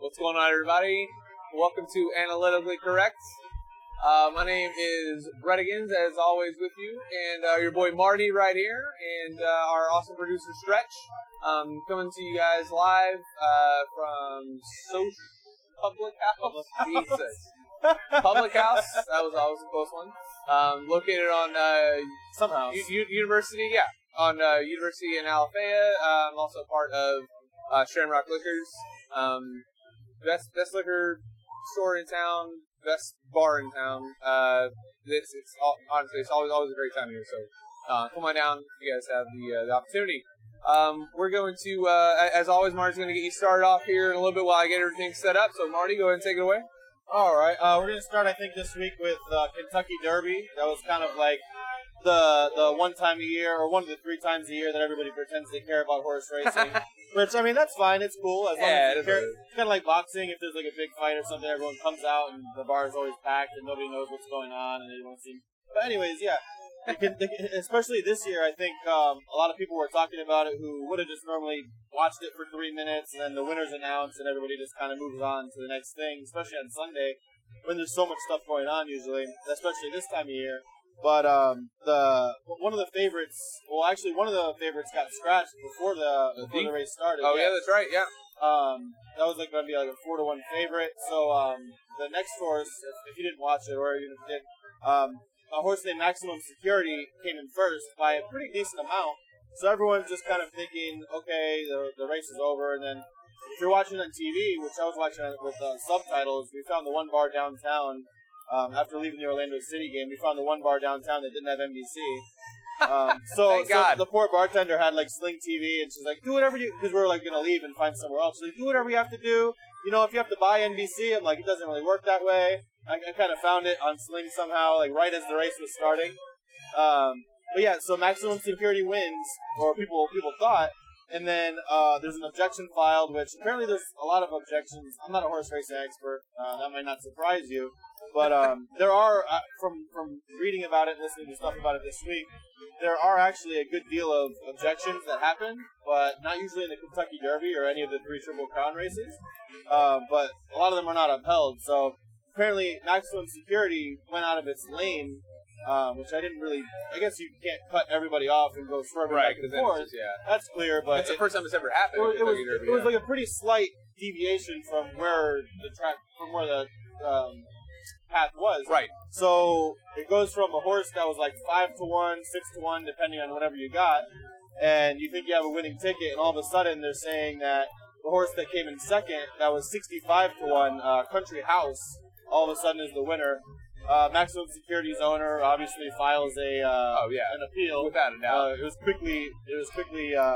What's going on, everybody? Welcome to Analytically Correct. My name is Brettigans, as always, with you, and your boy Marty right here, and our awesome producer Stretch, coming to you guys live from Public House. Jesus. Public House. That was always a close one. Located on University, on University in Alafaya. I'm also part of Shamrock Liquors. Best liquor store in town, best bar in town. Honestly, it's always a great time here. So come on down if you guys have the opportunity. We're going to, as always, Marty's going to get you started off here in a little bit while I get everything set up. So Marty, go ahead and take it away. All right, we're going to start, I think, this week with Kentucky Derby. That was kind of like the one time a year, or one of the 3 times a year that everybody pretends they care about horse racing. Which, I mean, that's fine. It's cool. As long as you care. It's kind of like boxing. If there's like a big fight or something, everyone comes out and the bar is always packed and nobody knows what's going on and everyone seems. But anyways, yeah. Especially this year, I think a lot of people were talking about it who would have just normally watched it for 3 minutes and then the winner's announced and everybody just kind of moves on to the next thing, especially on Sunday when there's so much stuff going on usually, especially this time of year. But one of the favorites got scratched before the race started. Oh yeah, that's right. Yeah. That was going to be like a 4-1 favorite. So the next horse, if you didn't watch it or even if you did, a horse named Maximum Security came in first by a pretty decent amount. So everyone's just kind of thinking, okay, the race is over. And then if you're watching on TV, which I was watching with subtitles, we found the one bar downtown. After leaving the Orlando City game, we found the one bar downtown that didn't have NBC. So the poor bartender had Sling TV, and she's like, do whatever you, because we were going to leave and find somewhere else. She's like, do whatever you have to do. You know, if you have to buy NBC, I'm like, it doesn't really work that way. I kind of found it on Sling somehow, right as the race was starting. But yeah, so Maximum Security wins, or people thought. And then there's an objection filed, which apparently there's a lot of objections. I'm not a horse racing expert. That might not surprise you. But there are, from reading about it and listening to stuff about it this week, there are actually a good deal of objections that happen, but not usually in the Kentucky Derby or any of the 3 Triple Crown races. But a lot of them are not upheld. So apparently Maximum Security went out of its lane, which I didn't really. I guess you can't cut everybody off and go swerving back and forth. That's clear, but it's the first time it's ever happened. It was like a pretty slight deviation from where the path was. Right. So it goes from a horse that was 5-1, 6-1, depending on whatever you got, and you think you have a winning ticket, and all of a sudden they're saying that the horse that came in second, that was 65-1, Country House, all of a sudden is the winner. Maximum Security's owner obviously files an appeal. Without a doubt. It was quickly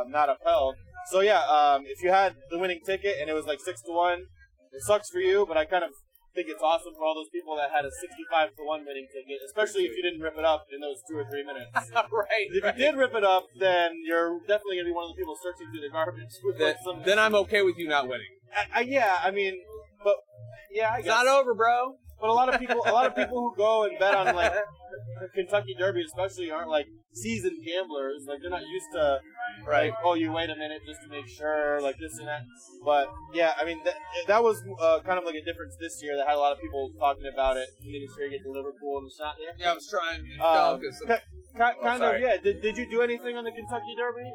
not upheld. So yeah, if you had the winning ticket and it was 6-1, it sucks for you, but I kind of think it's awesome for all those people that had a 65-1 winning ticket, especially if you didn't rip it up in those 2 or 3 minutes. Right. If you did rip it up, then you're definitely gonna be one of the people searching through the garbage. Then I'm okay with you not winning. I guess. It's not over, bro. But a lot of people who go and bet on the Kentucky Derby, especially, aren't seasoned gamblers. They're not used to oh, you wait a minute just to make sure, this and that. But yeah, I mean that was kind of a difference this year that had a lot of people talking about it. Making sure you get to Liverpool and the shot there. Yeah, I was trying. Kind of. Yeah. Did you do anything on the Kentucky Derby?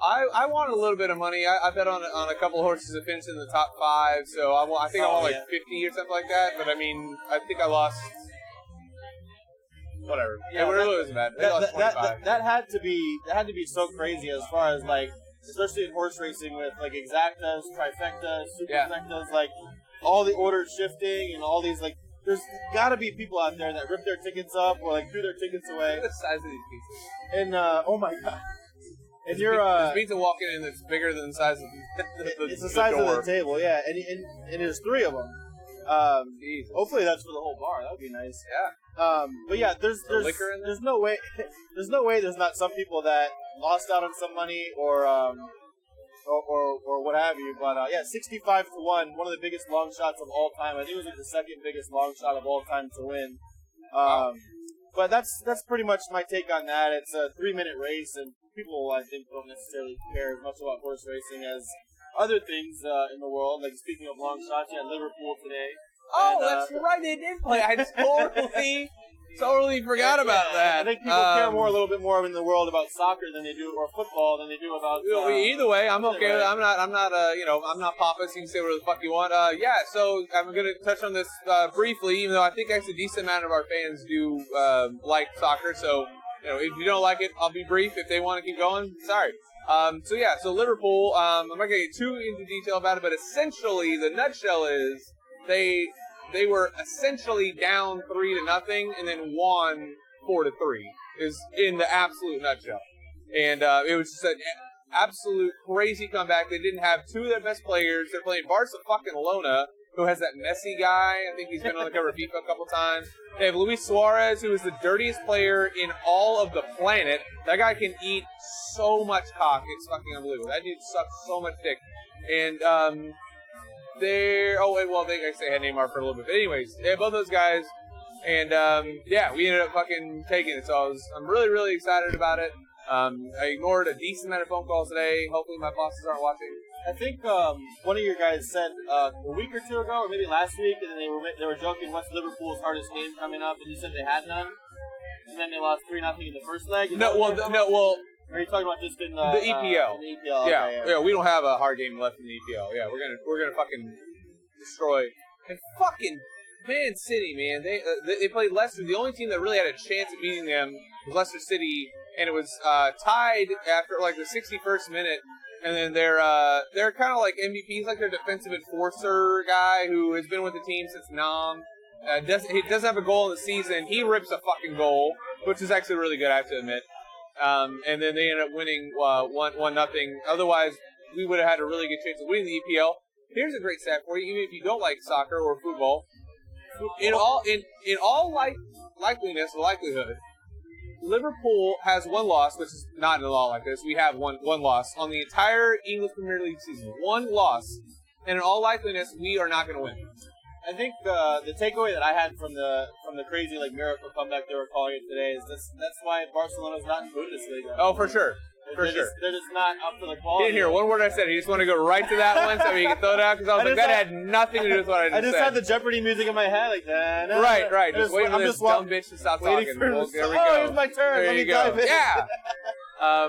I won a little bit of money. I bet on a couple of horses that finished in the top 5, so I think I won 50 or something like that. But I mean, I think I lost. Whatever. Yeah, it really wasn't bad. That had to be so crazy as far as especially in horse racing with exactas, trifectas, superfectas, all the orders shifting and all these there's got to be people out there that rip their tickets up or threw their tickets away. Look at the size of these pieces. And oh my god. And there's pizza walking in that's bigger than the size of it's the size door. of the table, yeah. And there's 3 of them. Hopefully that's for the whole bar. That would be nice. Yeah. But yeah, there's liquor in there? there's no way there's not some people that lost out on some money or what have you. But yeah, 65-1, one of the biggest long shots of all time. I think it was the second biggest long shot of all time to win. But that's pretty much my take on that. It's a 3-minute race, and people, I think, don't necessarily care as much about horse racing as other things in the world. Like speaking of long shots, you had Liverpool today. Oh, And, that's right. They did play. I totally forgot about that. I think people care a little bit more in the world about soccer than they do, or football than they do about. Either way, I'm okay with it. I'm not pompous. You can say whatever the fuck you want. So I'm gonna touch on this briefly, even though I think actually a decent amount of our fans do like soccer. So if you don't like it, I'll be brief. If they want to keep going, sorry. So Liverpool. I'm not gonna get too into detail about it, but essentially the nutshell is they were essentially down 3-0 and then won 4-3 is in the absolute nutshell. And it was just an absolute crazy comeback. They didn't have two of their best players. They're playing Barcelona, who has that Messi guy. I think he's been on the cover of FIFA a couple times. They have Luis Suarez, who is the dirtiest player in all of the planet. That guy can eat so much cock. It's fucking unbelievable. That dude sucks so much dick. And I say had Neymar for a little bit. But anyways, both those guys. And, we ended up fucking taking it. So I'm really, really excited about it. I ignored a decent amount of phone calls today. Hopefully my bosses aren't watching. I think one of your guys said a week or two ago, or maybe last week, and they were joking, what's Liverpool's hardest game coming up? And you said they had none. And then they lost 3-0 in the first leg. Or are you talking about just in the EPL? In the EPL. Yeah, we don't have a hard game left in the EPL. Yeah, we're gonna fucking destroy. And fucking Man City, man, they played Leicester. The only team that really had a chance of beating them was Leicester City, and it was tied after like the 61st minute. And then they're kind of like MVPs, like their defensive enforcer guy who has been with the team since Nam. He doesn't have a goal in the season. He rips a fucking goal, which is actually really good, I have to admit. And then they ended up winning 1-0. Otherwise, we would have had a really good chance of winning the EPL. Here's a great stat for you, even if you don't like soccer or football. In all likelihood, Liverpool has one loss, which is not in a law like this. We have one loss on the entire English Premier League season. One loss. And in all likeliness, we are not going to win. I think the takeaway that I had from the crazy miracle comeback they were calling it today is that's why Barcelona's not in Bundesliga. Oh, for sure. They're just not up to the quality. He didn't hear one word I said. He just wanted to go right to that one so he could throw it out because I was like, that had nothing to do with what I just said. I just had the Jeopardy music in my head like that. Right. Just waiting for this dumb bitch to stop talking. There we go. Oh, here's my turn. Let me dive in. Yeah.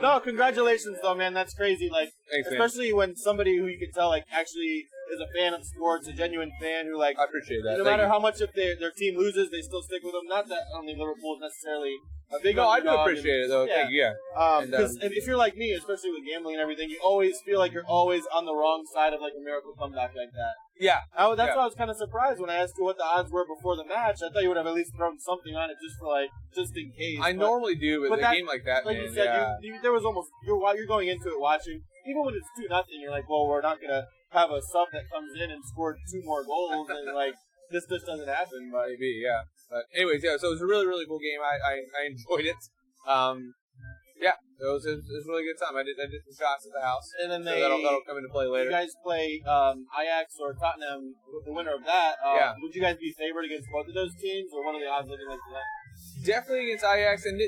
No, congratulations though, man. That's crazy. Thanks, especially when somebody who you can tell actually is a fan of sports, a genuine fan who I appreciate that. No matter how much if their team loses, they still stick with them. Not that only Liverpool is necessarily a big. No, I do appreciate it though. Yeah. Thank you. Yeah. Because if you're like me, especially with gambling and everything, you always feel like you're always on the wrong side of a miracle comeback like that. Yeah. That's why I was kind of surprised when I asked you what the odds were before the match. I thought you would have at least thrown something on it just in case. I normally do, but a game like that, like man, you said, there was almost you're going into it watching. Even when it's 2-0, you're like, well, we're not gonna have a sub that comes in and scored 2 more goals, and this just doesn't happen. But maybe, yeah. But anyways, yeah. So it was a really, really cool game. I enjoyed it. It was a really good time. I did some shots at the house, and then that'll come into play later. You guys play Ajax or Tottenham, the winner of that. Would you guys be favored against both of those teams, or what are the odds looking like for that? Definitely against Ajax, and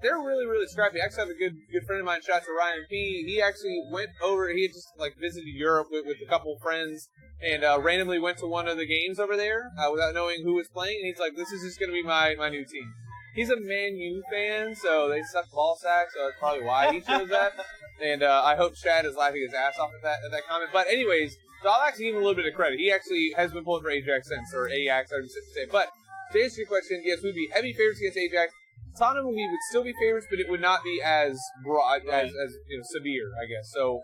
they're really, really scrappy. I actually have a good friend of mine, shout out to Ryan P. He actually went over. He had just visited Europe with a couple friends, and randomly went to one of the games over there without knowing who was playing. And he's like, "This is just going to be my new team." He's a Man U fan, so they suck ball sacks, so that's probably why he chose that. And I hope Chad is laughing his ass off at that comment. But anyways, so I'll actually give him a little bit of credit. He actually has been pulling for Ajax since, or Ajax, I would say. But to answer your question, yes, we'd be heavy favorites against Ajax. Tottenham would still be favorites, but it would not be as broad, as severe, I guess. So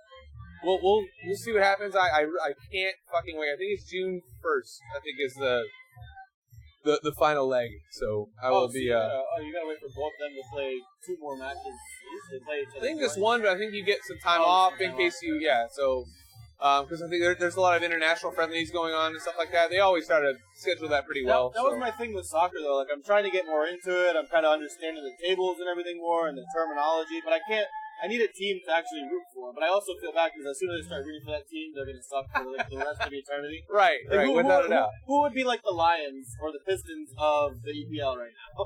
we'll see what happens. I can't fucking wait. I think it's June 1st. I think is the final leg. So I will be. You gotta wait for both of them to play 2 more matches. They play each other. I think just one, but I think you get some time off in case you. Yeah. So. Because I think there's a lot of international friendlies going on and stuff like that. They always try to schedule that pretty well. That was my thing with soccer, though. I'm trying to get more into it. I'm kind of understanding the tables and everything more and the terminology. But I need a team to actually root for. But I also feel bad because as soon as I start rooting for that team, they're going to suck for the rest of eternity. Right, without a doubt. Who would be like the Lions or the Pistons of the EPL right now?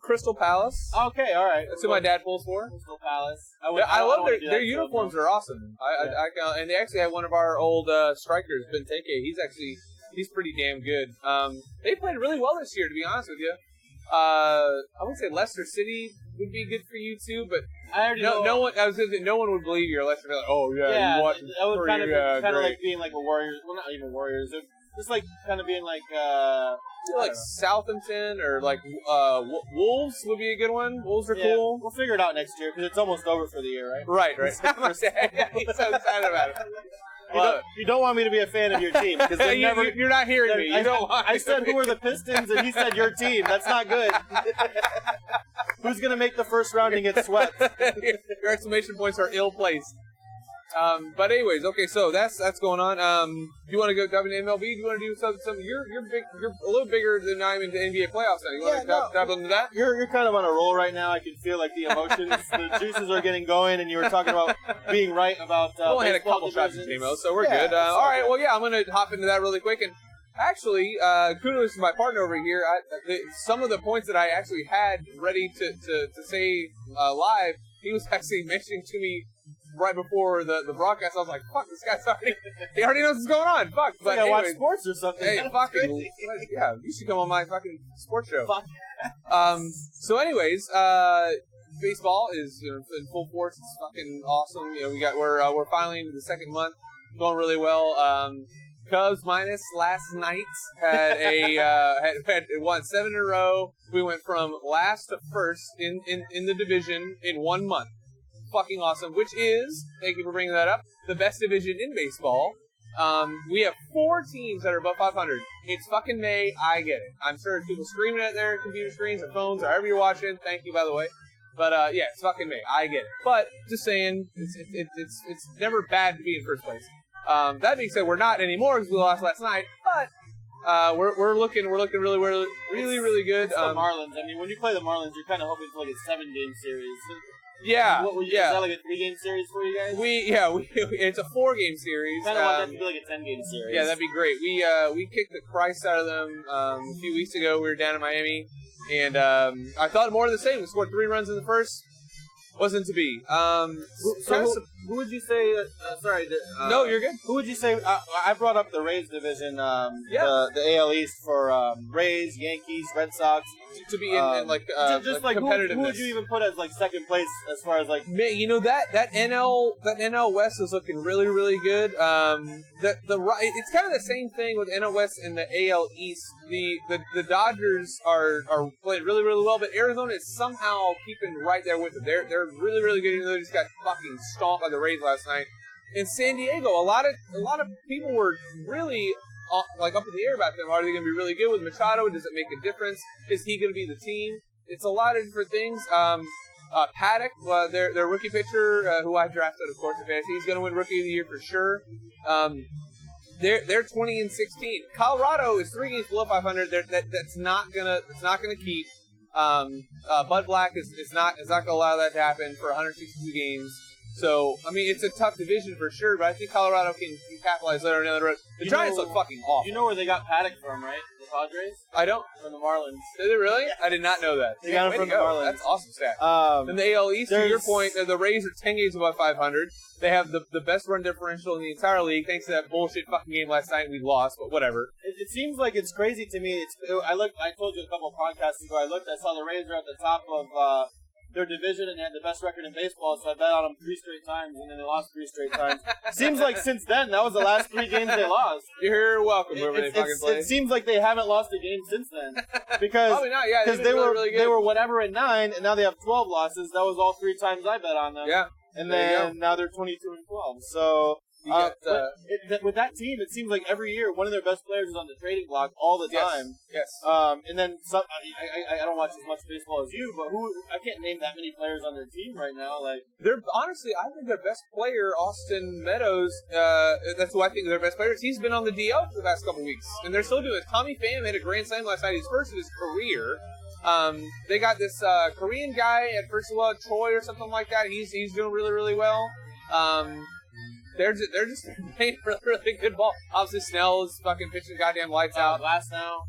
Crystal Palace. Okay, all right. That's who my dad pulls for. Crystal Palace. I love their uniforms are awesome. And they actually have one of our old strikers, Benteke. He's pretty damn good. They played really well this year, to be honest with you. I would say Leicester City would be good for you too, but no one would believe you're a Leicester. Like, oh yeah, you watch that was kind of like being like a Warriors. Well, not even Warriors. Just like kind of being like Southampton or like Wolves would be a good one. Wolves are cool. We'll figure it out next year because it's almost over for the year, right? Right. He's so excited about it. You don't want me to be a fan of your team because you're not hearing me. I said who are the Pistons and he said your team. That's not good. Who's gonna make the first round and get swept? Your exclamation points are ill placed. But anyways, okay, so that's going on. Do you want to go dive into MLB? Do you want to do something? You're big. You're a little bigger than I'm into NBA playoffs now. You want to dive into that? You're kind of on a roll right now. I can feel like the emotions, the juices are getting going, and you were talking about being right about. We only had a couple shots in J-Mo, so we're good. All right, well, yeah, I'm gonna hop into that really quick and. Actually, kudos to my partner over here. Some of the points that I actually had ready to say live, he was actually mentioning to me right before the broadcast. I was like, fuck, this guy's he already knows what's going on. Fuck. But I watch sports or something. Hey, fucking, yeah, you should come on my fucking sports show. Fuck. So anyways, baseball is in full force. It's fucking awesome. You know, we're finally into the second month, going really well. Cubs minus last night had had won 7 in a row. We went from last to first in the division in 1 month. Fucking awesome, which is, thank you for bringing that up, the best division in baseball. We have 4 teams that are above 500. It's fucking May. I get it. I'm sure there's people screaming at their computer screens or phones or however you're watching. Thank you, by the way. But yeah, it's fucking May. I get it. But just saying, it's never bad to be in first place. That being said, we're not anymore because we lost last night. But we're looking really good. It's the Marlins. I mean, when you play the Marlins, you're kind of hoping for like a 7-game series. Yeah. Is that like a 3-game series for you guys? It's a 4-game series. Kind of want that to be like a 10-game series. Yeah, that'd be great. We kicked the Christ out of them a few weeks ago. We were down in Miami, and I thought more of the same. We scored 3 runs in the first. Wasn't to be. Who would you say? Sorry. No, you're good. Who would you say? I brought up the Rays division. The AL East for Rays, Yankees, Red Sox. To be in like competitiveness. Who would you even put as like second place as far as like? Man, you know that NL West is looking really really good. It's kind of the same thing with NL West and the AL East. The Dodgers are playing really really well, but Arizona is somehow keeping right there with them. They're really really good. Even though they just got fucking stomped by the Rays last night. In San Diego, a lot of people were really like up in the air about them. Are they going to be really good with Machado? Does it make a difference? Is he going to be the team? It's a lot of different things. Paddock, their rookie pitcher, who I drafted, of course, in fantasy, he's going to win Rookie of the Year for sure. They're 20-16. Colorado is 3 games below 500. That's not gonna keep. Bud Black is not gonna allow that to happen for 162 games. So, I mean, it's a tough division for sure, but I think Colorado can capitalize later down the road. The Giants look fucking awful. You know where they got Paddock from, right? The Padres? I don't. From the Marlins. Did they really? Yeah. I did not know that. They got him from the Marlins. That's awesome stat. And the AL East, to your point, the Rays are 10 games above 500. They have the best run differential in the entire league, thanks to that bullshit fucking game last night we lost, but whatever. It seems like it's crazy to me. I told you a couple of podcasts ago, I saw the Rays are at the top of their division and they had the best record in baseball, so I bet on them 3 straight times, and then they lost 3 straight times. Seems like since then, that was the last 3 games they lost. You're welcome, whoever they fucking play. It seems like they haven't lost a game since then. Because probably not, yeah. They were whatever at 9, and now they have 12 losses. That was all 3 times I bet on them. Yeah. And then now they're 22-12. So with that team, it seems like every year one of their best players is on the trading block all the time. Yes. And then I don't watch as much baseball as you, but I can't name that many players on their team right now. Like honestly, I think their best player, Austin Meadows, that's who I think their best player is. He's been on the DL for the past couple weeks, and they're still doing it. Tommy Pham had a grand slam last night, his first of his career. They got this Korean guy at first of all, Troy or something like that. He's doing really really well. They're just playing really, really good ball. Obviously, Snell is fucking pitching goddamn lights out. Glass now.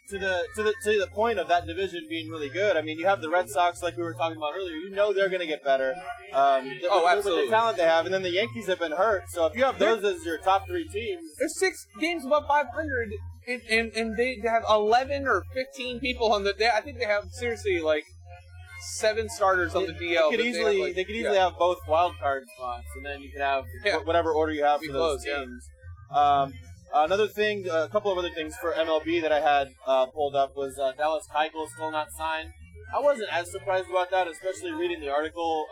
to the point of that division being really good. I mean, you have the Red Sox, like we were talking about earlier. You know they're going to get better. Absolutely. With the talent they have, and then the Yankees have been hurt. So if you have those as your top 3 teams, there's 6 games above 500, and they have 11 or 15 people on the. I think they have seriously like 7 starters on the DL. They could easily have both wild card spots, and then you could have whatever order you have for those teams. Another thing, a couple of other things for MLB that I had pulled up was Dallas Keuchel still not signed. I wasn't as surprised about that, especially reading the article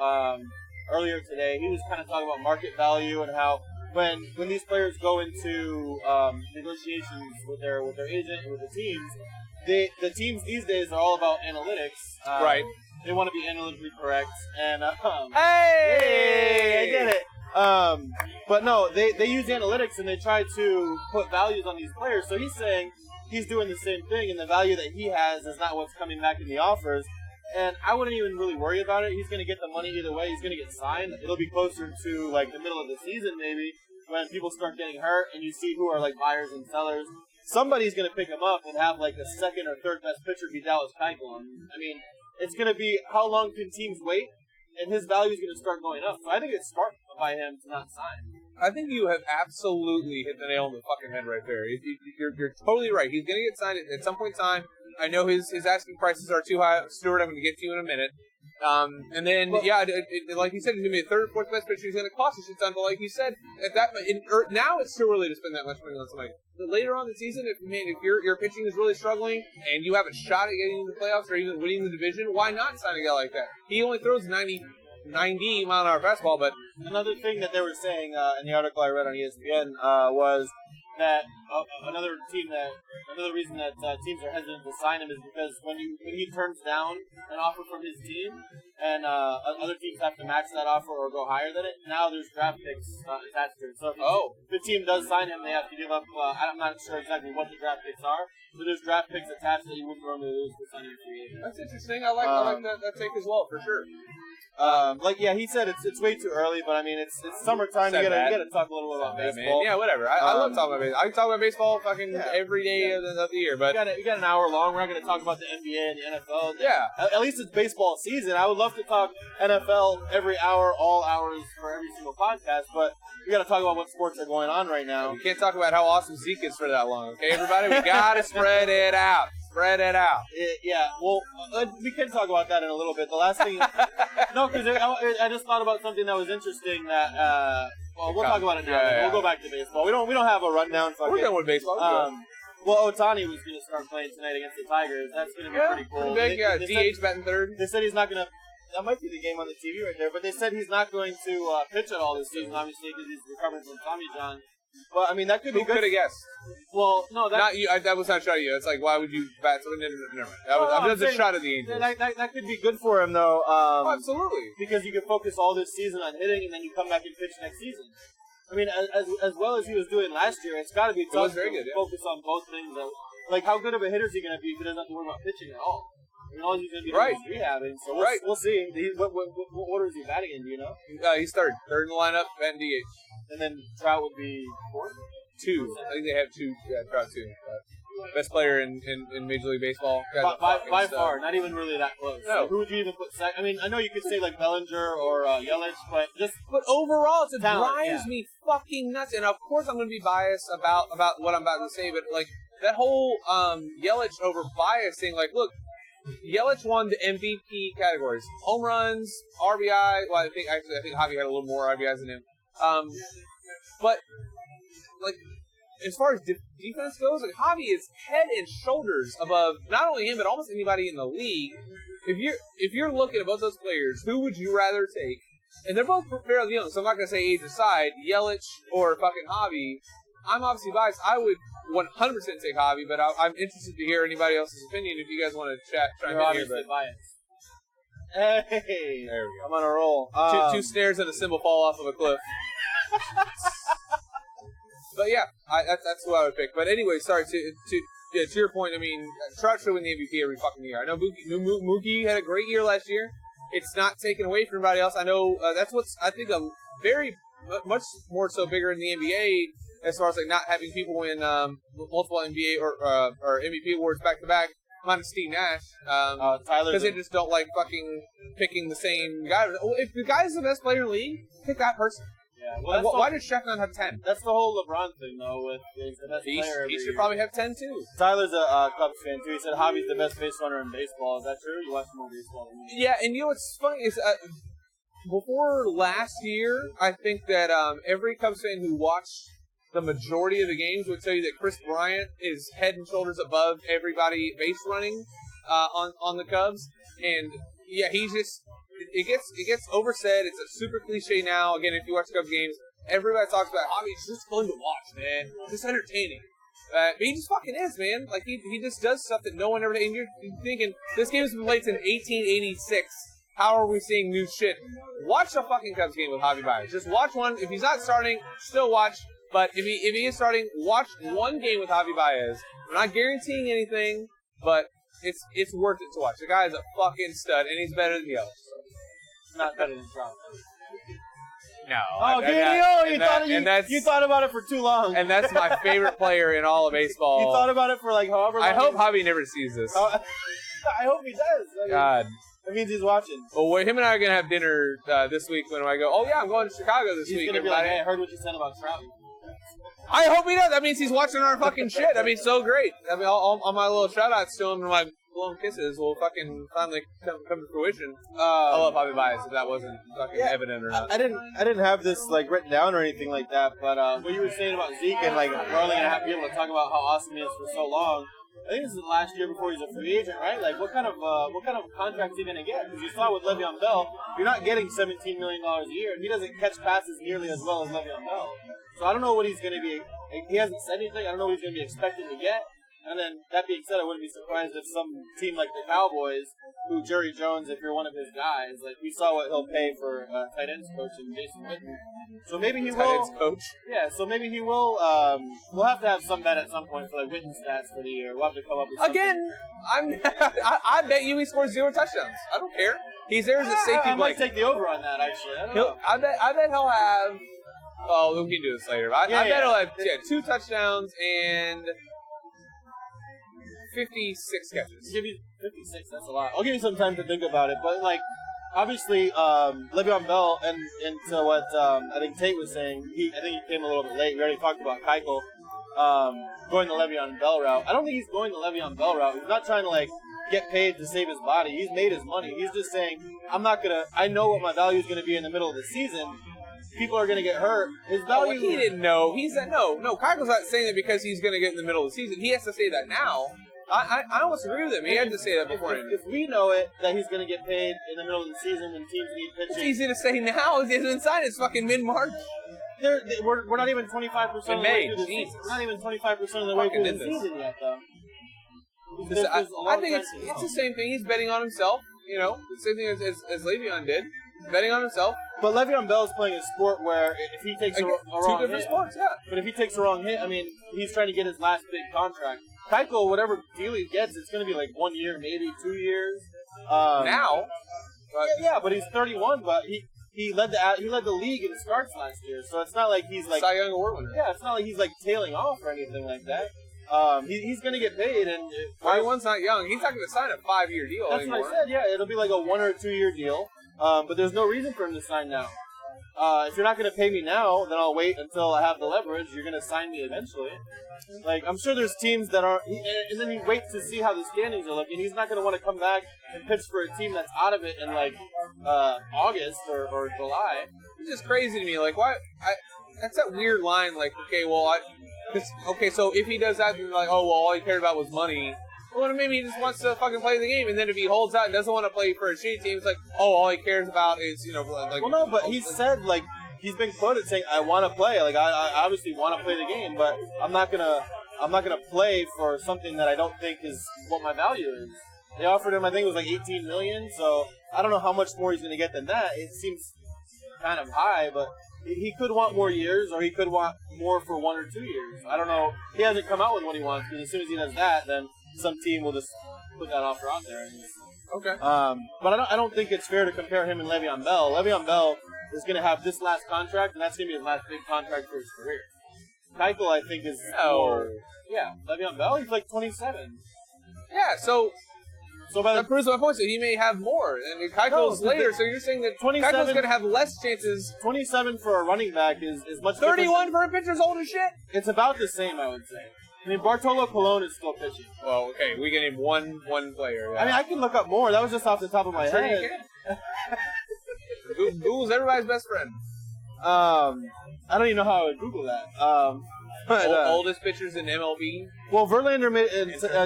earlier today. He was kind of talking about market value and how when these players go into negotiations with their agent and with the teams, the teams these days are all about analytics. Right. They want to be analytically correct. And hey, I get it. But no, they use analytics and they try to put values on these players. So he's saying he's doing the same thing, and the value that he has is not what's coming back in the offers. And I wouldn't even really worry about it. He's going to get the money either way. He's going to get signed. It'll be closer to like the middle of the season maybe when people start getting hurt and you see who are like buyers and sellers. Somebody's going to pick him up and have like the second or third best pitcher be Dallas Keuchel. I mean, it's going to be how long can teams wait, and his value is going to start going up. So I think it's smart by him to not sign. I think you have absolutely hit the nail on the fucking head right there. You're totally right. He's going to get signed at some point in time. I know his asking prices are too high. Stuart, I'm going to get to you in a minute. And then, like you said, he's going to be the third or fourth best pitcher. He's going to cost a shit ton. But like you said, now it's too early to spend that much money on somebody. But later on in the season, if your pitching is really struggling and you have a shot at getting into the playoffs or even winning the division, why not sign a guy like that? He only throws 90 mile-an-hour fastball, but another thing that they were saying in the article I read on ESPN was that another reason that teams are hesitant to sign him is because when he turns down an offer from his team and other teams have to match that offer or go higher than it, now there's draft picks attached to it. So if the team does sign him, they have to give up, I'm not sure exactly what the draft picks are, but there's draft picks attached that you wouldn't normally lose for signing a free agent. That's interesting. I like that take as well, for sure. He said it's way too early, but I mean it's summertime. You gotta talk a little bit about baseball. Yeah, whatever. I love talking about baseball. I can talk about baseball every day of the year. But we got an hour long. We're not gonna talk about the NBA and the NFL. Yeah, at least it's baseball season. I would love to talk NFL every hour, all hours for every single podcast. But we gotta talk about what sports are going on right now. We can't talk about how awesome Zeke is for that long. Okay, everybody, we gotta spread it out. Spread it out. We can talk about that in a little bit. The last thing, no, because I just thought about something that was interesting. That we'll talk about it now. We'll go back to baseball. We don't have a rundown. We're done with baseball. Otani was going to start playing tonight against the Tigers. That's going to be pretty cool. Pretty big, DH batting third. They said he's not going to. That might be the game on the TV right there. But they said he's not going to pitch at all this season, obviously, because he's recovering from Tommy John. But I mean, that could be good. Who could have guessed? Well, no, not you. That was not a shot at you. It's like, why would you bat? Never mind. That was a shot at the Angels. That could be good for him, though. Absolutely. Because you could focus all this season on hitting, and then you come back and pitch next season. I mean, as well as he was doing last year, it's got to be tough to focus on both things. Like, how good of a hitter is he going to be if he doesn't have to worry about pitching at all? I mean, all he's going to be doing is rehabbing. So we'll see. What order is he batting in? Do you know? He's third in the lineup, and DH. And then Trout would be fourth? 2. I think they have 2. Yeah, Trout 2. Best player in Major League Baseball. By far, not even really that close. No. So who would you even put second? I mean, I know you could say like Bellinger or Yelich, but overall, it drives me fucking nuts. And of course, I'm going to be biased about what I'm about to say, but like that whole Yelich over bias thing. Like, look, Yelich won the MVP categories: home runs, RBI. Well, I think Javi had a little more RBIs than him. But like, as far as defense goes, like Javi is head and shoulders above not only him but almost anybody in the league. If you're looking at both those players, who would you rather take? And they're both fairly young, so I'm not gonna say age aside, Yelich or fucking Javi. I'm obviously biased. I would 100% take Javi, but I'm interested to hear anybody else's opinion. If you guys want to chat, try You're obviously biased. Hey, there we go. I'm on a roll. Two snares and a cymbal fall off of a cliff. But yeah, that's who I would pick. But anyway, sorry, to your point, I mean, Trout should win the MVP every fucking year. I know Mookie had a great year last year. It's not taken away from everybody else. I know that's what's, I think, a very much more so bigger in the NBA as far as like not having people win multiple NBA or MVP awards back to back, minus Steve Nash. Because they just don't like fucking picking the same guy. If the guy's the best player in the league, pick that person. Yeah. Well, why does Shaq not have 10? That's the whole LeBron thing, though. With he's the best player. He should probably have 10 too. Tyler's a Cubs fan too. He said Javi's the best base runner in baseball. Is that true? You watch more baseball than me. Yeah, and you know what's funny is before last year, I think that every Cubs fan who watched the majority of the games would tell you that Chris Bryant is head and shoulders above everybody base running on the Cubs, and yeah, he's just. It gets oversaid. It's a super cliche now. Again, if you watch Cubs games, everybody talks about Javi's just fun to watch, man. Just entertaining. But he just fucking is, man. Like, he just does stuff that no one ever did. And you're thinking, this game has been played since 1886. How are we seeing new shit? Watch a fucking Cubs game with Javi Baez. Just watch one. If he's not starting, still watch. But if he is starting, watch one game with Javi Baez. I'm not guaranteeing anything, but it's worth it to watch. The guy is a fucking stud, and he's better than Yo. Not better than Trump. No. Oh, you thought about it for too long. And that's my favorite player in all of baseball. You thought about it for like however long. I hope Javi never sees this. I hope he does. God. That means he's watching. Well, him and I are going to have dinner this week when I go, oh, yeah, I'm going to Chicago this week. He's going to be like, hey, I heard what you said about Trout. I hope he does. That means he's watching our fucking shit. I mean, so great. I mean, all my little shout-outs to him and my blown kisses will fucking finally come to fruition. I love Javi Baez, if that wasn't fucking evident or not. I didn't have this like written down or anything like that, but what you were saying about Zeke and like we're only gonna be able to talk about how awesome he is for so long. I think this is the last year before he's a free agent, right? Like what kind of contract is he gonna get? Because you saw with Le'Veon Bell, you're not getting $17 million a year, and he doesn't catch passes nearly as well as Le'Veon Bell. So I don't know what he's gonna be. He hasn't said anything. I don't know what he's gonna be expected to get. And then, that being said, I wouldn't be surprised if some team like the Cowboys, who Jerry Jones, if you're one of his guys, like we saw what he'll pay for tight ends coach and Jason Witten. So maybe he will. Tight ends coach. Yeah, so maybe he will. We'll have to have some bet at some point for like Witten stats for the year. We'll have to come up with something. Again, I bet you he scores 0 touchdowns. I don't care. He's there as a safety. I might take the over on that actually. I don't know. I bet he'll have. Oh, we can do this later. I bet he'll have 2 touchdowns and 56 catches. Give you 56, that's a lot. I'll give you some time to think about it, but like, obviously, Le'Veon Bell, and to what I think Tate was saying, I think he came a little bit late. We already talked about Keuchel going the Le'Veon Bell route. I don't think he's going the Le'Veon Bell route. He's not trying to like get paid to save his body. He's made his money. He's just saying, I know what my value is going to be in the middle of the season. People are going to get hurt. His value. He didn't know. He said no. Keuchel's not saying that because he's going to get in the middle of the season. He has to say that now. I almost agree with him. He had to say that before. If we know it, that he's going to get paid in the middle of the season when teams need pitching. It's easy to say now. He hasn't signed. It's fucking mid-March. We're not even 25% of the way through the season. We're not even 25% of the way through the season yet, though. I think it's the same thing. He's betting on himself. You know, the same thing as Le'Veon did. Betting on himself. But Le'Veon Bell is playing a sport where if he takes a wrong hit. 2 different sports, yeah. But if he takes a wrong hit, I mean, he's trying to get his last big contract. Keuchel, whatever deal he gets, it's going to be like 1 year, maybe 2 years. Now? But but he's 31, but he led the league in starts last year, so it's not like he's like... Cy Young Award winner. Yeah, it's not like he's like tailing off or anything like that. He's going to get paid, and... 21's not young. He's not going to sign a 5-year deal anymore. That's what I said, yeah. It'll be like a 1 or 2 year deal, but there's no reason for him to sign now. If you're not going to pay me now, then I'll wait until I have the leverage. You're going to sign me eventually. Like, I'm sure there's teams that are... And then he waits to see how the standings are looking. He's not going to want to come back and pitch for a team that's out of it in, like, August or July. It's just crazy to me. Like, why... That's that weird line, like, so if he does that, then like, oh, well, all he cared about was money. Well, maybe he just wants to fucking play the game, and then if he holds out and doesn't want to play for a shitty team, it's like, oh, all he cares about is, you know, like... Well, no, but he said, like, he's been quoted saying, I want to play. Like, I obviously want to play the game, but I'm not gonna play for something that I don't think is what my value is. They offered him, I think it was like $18 million, so I don't know how much more he's going to get than that. It seems kind of high, but he could want more years, or he could want more for 1 or 2 years. I don't know. He hasn't come out with what he wants, because as soon as he does that, then some team will just put that offer out there. Okay. But I don't think it's fair to compare him and Le'Veon Bell. Le'Veon Bell is going to have this last contract, and that's going to be his last big contract for his career. Keuchel, I think, is more. Yeah, Le'Veon Bell, he's like 27. Yeah, so by that proves my point. So he may have more, and Keuchel's later. So you're saying that 27 Keuchel's going to have less chances. 27 for a running back is much. 31 for a pitcher's old as shit. It's about the same, I would say. I mean, Bartolo Colon is still pitching. Well, okay, we can name one player. Yeah. I mean, I can look up more. That was just off the top of my head. You can. Google's everybody's best friend. I don't even know how I would Google that. Oldest pitchers in MLB. Well, Verlander made.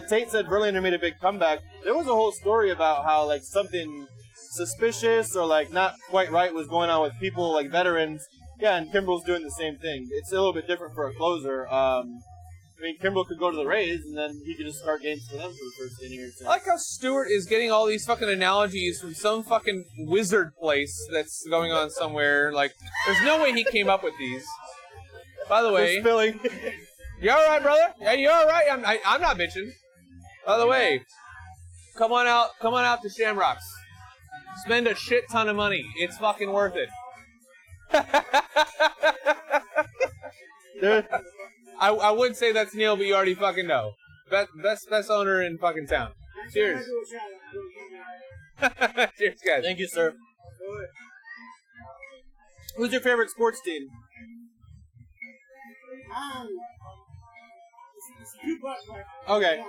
Tate said Verlander made a big comeback. There was a whole story about how like something suspicious or like not quite right was going on with people like veterans. Yeah, and Kimbrel's doing the same thing. It's a little bit different for a closer. I mean, Kimbrel could go to the Rays, and then he could just start games for them for the first inning or two. I like how Stewart is getting all these fucking analogies from some fucking wizard place that's going on somewhere. Like, there's no way he came up with these. By the way, you all right, brother? Yeah, you all right? I'm not bitching. By the way, come on out to Shamrocks. Spend a shit ton of money. It's fucking worth it. I would say that's Neil, but you already fucking know. Best owner in fucking town. Cheers. Cheers, guys. Thank you, sir. Who's your favorite sports team? Okay.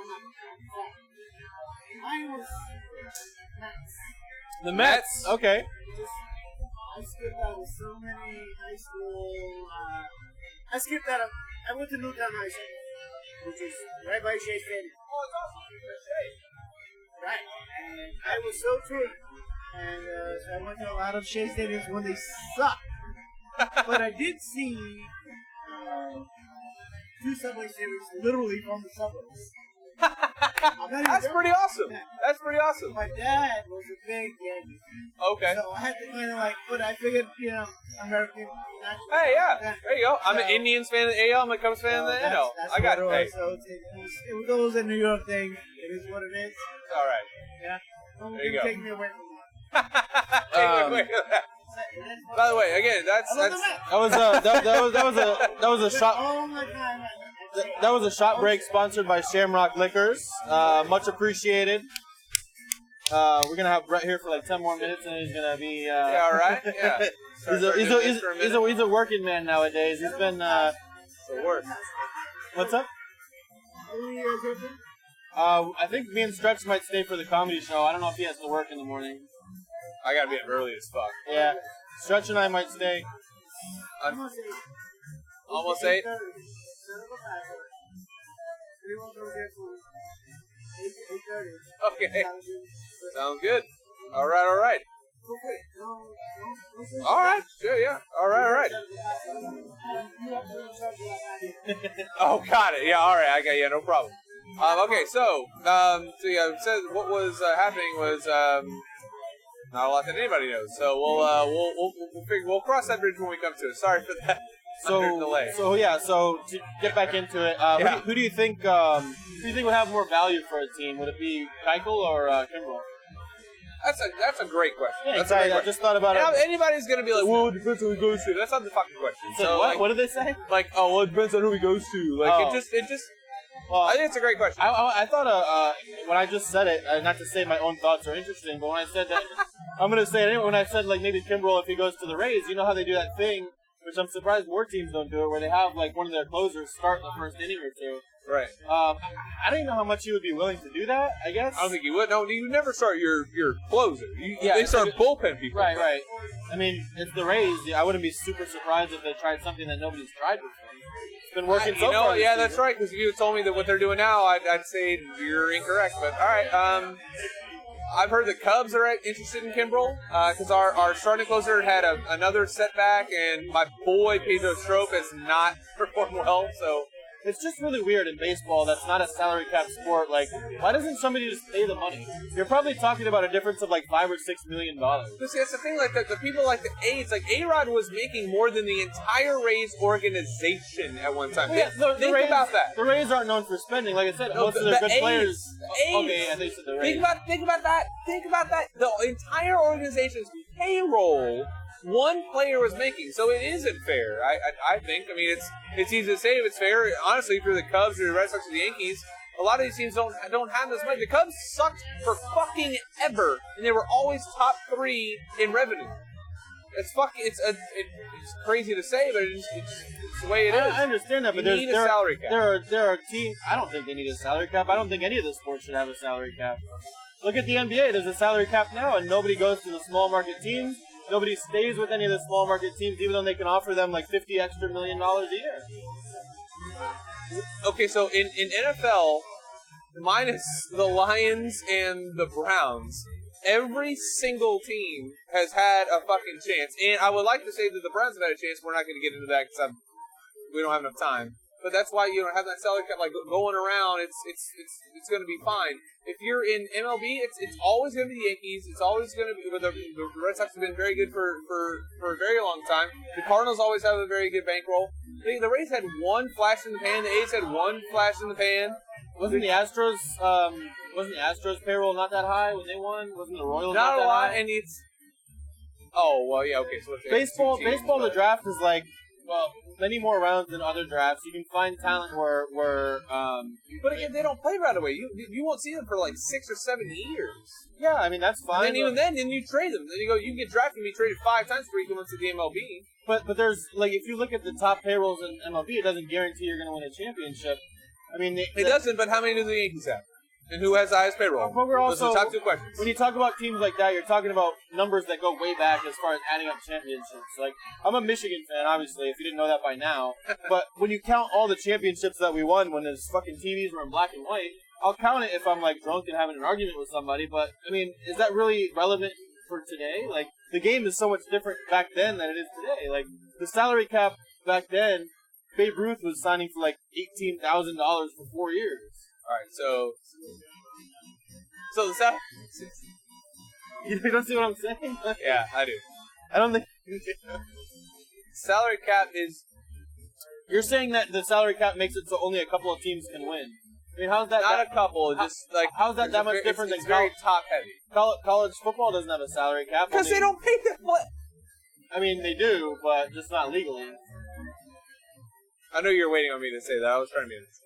The Mets. Okay. I skipped out of so many high school. I skipped out of. I went to Newtown High School, which is right by Shea Stadium. Oh, it's awesome. Right. And I was so true. And so I went to a lot of Shea Stadiums when they sucked. But I did see 2 Subway series literally from the subways. That's pretty awesome. That's pretty awesome. My dad was a big Yankee. Okay. So I had to kind of like, but I figured, American. Hey, yeah. There you go. I'm an Indians fan of the AL. I'm a Cubs fan of the NL. I got it. Hey. So it was a New York thing. It is what it is. All right. Yeah. There you go. Take me away from that. By the way, again, that was a shot. Oh my God. That was a shot break sponsored by Shamrock Liquors. Much appreciated. We're gonna have Brett here for like 10 more minutes, and he's gonna be. Yeah, all right. Yeah. He's a working man nowadays. He's been. The worst. What's up? How many years have you? I think me and Stretch might stay for the comedy show. I don't know if he has to work in the morning. I gotta be up early as fuck. Yeah, Stretch and I might stay. Almost 8. Almost 8? Okay. Sounds good. All right. All right. Sure, yeah. All right. Oh, got it. Yeah, all right. I got no problem. Okay, so yeah, it says what was happening was not a lot that anybody knows. So we'll cross that bridge when we come to it. Sorry for that. Delay. So to get back into it, who do you think would have more value for a team? Would it be Keuchel or Kimbrel? That's a great question. Yeah, that's a great question. I just thought about it. Anybody's gonna be like, well, it depends on who he goes to. That's not the fucking question. So what did they say? Like, oh, well, it depends on who he goes to. Like, it just. Well, I think it's a great question. I thought when I just said it, not to say my own thoughts are interesting, but when I said that, I'm gonna say it anyway. When I said like maybe Kimbrel if he goes to the Rays, you know how they do that thing. Which I'm surprised more teams don't do it, where they have like one of their closers start in the first inning or two. Right. I don't even know how much you would be willing to do that. I guess. I don't think you would. No, you never start your closer. They start bullpen people. Right. I mean, it's the Rays. I wouldn't be super surprised if they tried something that nobody's tried before. It's been working so far. Yeah, that's right. Because if you told me that what they're doing now, I'd say you're incorrect. But all right. I've heard the Cubs are interested in Kimbrel because our starting closer had another setback, and my boy Pedro Strop has not performed well. So it's just really weird in baseball. That's not a salary cap sport. Like, why doesn't somebody just pay the money? You're probably talking about a difference of like $5 or $6 million. See, that's the thing. Like the people like the A's, like A-Rod was making more than the entire Rays organization at one time. Yeah, think about that. The Rays aren't known for spending. Like I said, most of their good players. Okay, I think the Rays. Think about that. The entire organization's payroll one player was making. So it isn't fair. I think. I mean, it's easy to say if it's fair. Honestly, for the Cubs or the Red Sox or the Yankees, a lot of these teams don't have this money. The Cubs sucked for fucking ever, and they were always top 3 in revenue. It's crazy to say, but it's the way it is. I understand that, but you need a salary cap. There are teams. I don't think they need a salary cap. I don't think any of the sports should have a salary cap. Look at the NBA. There's a salary cap now, and nobody goes to the small market teams. Nobody stays with any of the small market teams, even though they can offer them like $50 extra million a year. Okay, so in NFL, minus the Lions and the Browns, every single team has had a fucking chance. And I would like to say that the Browns have had a chance. We're not going to get into that because we don't have enough time. But that's why you don't have that salary cap like going around. It's going to be fine. If you're in MLB, it's always going to be the Yankees. It's always going to be the Red Sox have been very good for a very long time. The Cardinals always have a very good bankroll. The Rays had one flash in the pan. The A's had one flash in the pan. Wasn't the Astros payroll not that high when they won? Wasn't the Royals not that a lot? high? And it's okay. So baseball, the draft is like many more rounds than other drafts. You can find talent where but again, they don't play right away. You won't see them for like 6 or 7 years. Yeah, I mean that's fine. And even then you trade them. Then you get drafted and be traded 5 times before you come into the MLB. But there's like if you look at the top payrolls in MLB, it doesn't guarantee you're going to win a championship. I mean, it doesn't. But how many do the Yankees have? And who has the highest payroll? But we're also, those are the top 2 questions. When you talk about teams like that, you're talking about numbers that go way back as far as adding up championships. Like, I'm a Michigan fan, obviously, if you didn't know that by now. But when you count all the championships that we won when those fucking TVs were in black and white, I'll count it if I'm, like, drunk and having an argument with somebody. But, I mean, is that really relevant for today? Like, the game is so much different back then than it is today. Like, the salary cap back then, Babe Ruth was signing for, like, $18,000 for 4 years. All right, so the salary. You don't see what I'm saying? Yeah, I do. I don't think salary cap is. You're saying that the salary cap makes it so only a couple of teams can win. I mean, how's that? Not a couple. Just like how's that much different than it's very top heavy. College football doesn't have a salary cap because they don't pay them. What? I mean, they do, but just not legally. I know you're waiting on me to say that. I was trying to be honest.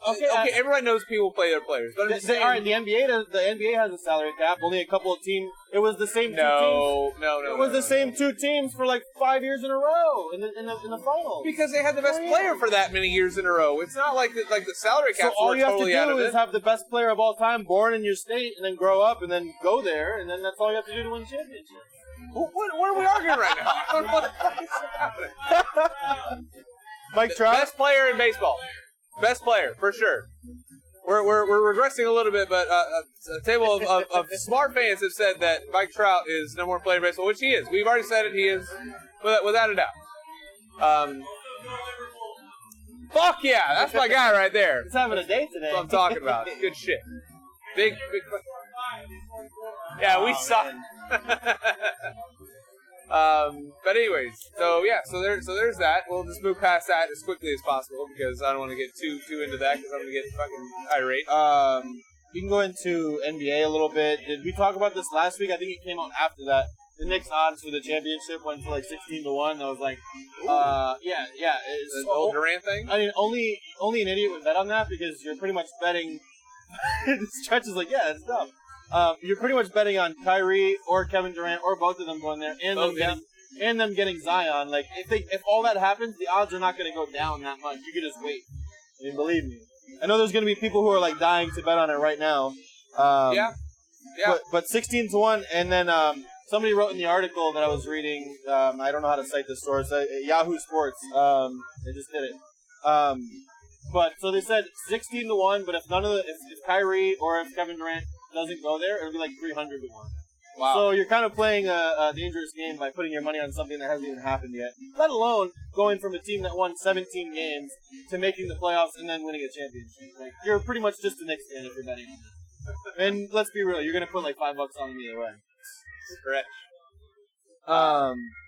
Okay. Everyone knows people play their players, but I'm just saying. All right, the NBA has a salary cap. Only a couple of teams. It was the same. No. It was the same 2 teams for like 5 years in a row in the finals. Because they had the best player for that many years in a row. It's not like the salary cap. So all you have totally to do is have the best player of all time born in your state, and then grow up, and then go there, and then that's all you have to do to win championships. What are we arguing right now? What the fuck is happening? Mike Trout, best player in baseball. Best player, for sure. We're regressing a little bit, but a table of smart fans have said that Mike Trout is number 1 player in baseball, which he is. We've already said it. He is, without a doubt. Fuck yeah, that's my guy right there. He's having a day today. That's what I'm talking about. Good shit. Big. Yeah, we suck. But anyways, so there's that. We'll just move past that as quickly as possible because I don't want to get too into that because I'm gonna get fucking irate. We can go into NBA a little bit. Did we talk about this last week? I think it came out after that. The Knicks odds for the championship went to like 16-1. I was like, yeah. It's the old Durant thing. I mean, only an idiot would bet on that because you're pretty much betting. Stretch is like, yeah, it's dumb. You're pretty much betting on Kyrie or Kevin Durant or both of them going there, and them getting Zion. Like if all that happens, the odds are not going to go down that much. You can just wait. I mean, believe me. I know there's going to be people who are like dying to bet on it right now. Yeah. But 16-1, and then somebody wrote in the article that I was reading. I don't know how to cite this source. Yahoo Sports. They just did it. But so they said 16-1, but if Kyrie or if Kevin Durant doesn't go there, it'll be like 300-1. Wow. So you're kind of playing a dangerous game by putting your money on something that hasn't even happened yet. Let alone going from a team that won 17 games to making the playoffs and then winning a championship. Like you're pretty much just a Knicks fan if you're betting on this. And let's be real, you're gonna put like $5 on them either way. Correct.